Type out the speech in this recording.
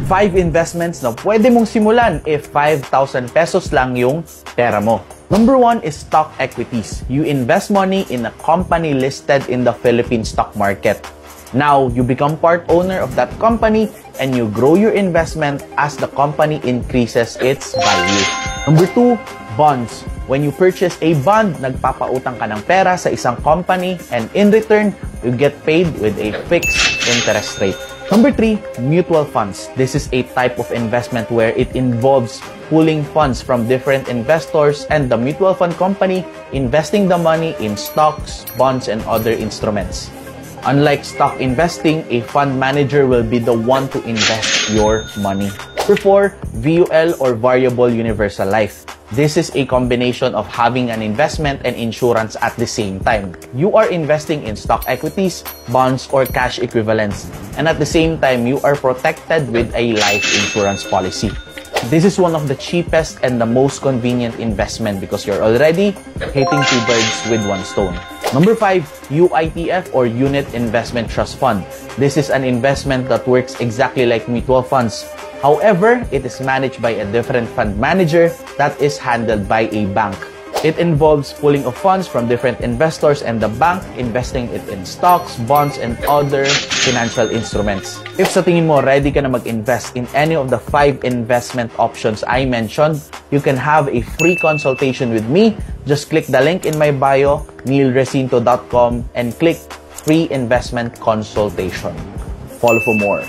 5 investments na pwede mong simulan if 5,000 pesos lang yung pera mo. Number 1 is stock equities. You invest money in a company listed in the Philippine stock market. Now, you become part owner of that company and you grow your investment as the company increases its value. Number 2, bonds. When you purchase a bond, nagpapautang ka ng pera sa isang company and in return, you get paid with a fixed interest rate. Number 3, mutual funds. This is a type of investment where it involves pooling funds from different investors and the mutual fund company investing the money in stocks, bonds, and other instruments. Unlike stock investing, a fund manager will be the one to invest your money. Number 4, VUL or Variable Universal Life. This is a combination of having an investment and insurance at the same time. You are investing in stock equities, bonds, or cash equivalents. And at the same time, you are protected with a life insurance policy. This is one of the cheapest and the most convenient investment because you're already hitting 2 birds with 1 stone. Number 5, UITF or Unit Investment Trust Fund. This is an investment that works exactly like mutual funds. However, it is managed by a different fund manager that is handled by a bank. It involves pooling of funds from different investors and the bank investing it in stocks, bonds, and other financial instruments. If sa tingin mo ready ka na mag-invest in any of the 5 investment options I mentioned, you can have a free consultation with me. Just click the link in my bio, neilrecinto.com, and click free investment consultation. Follow for more.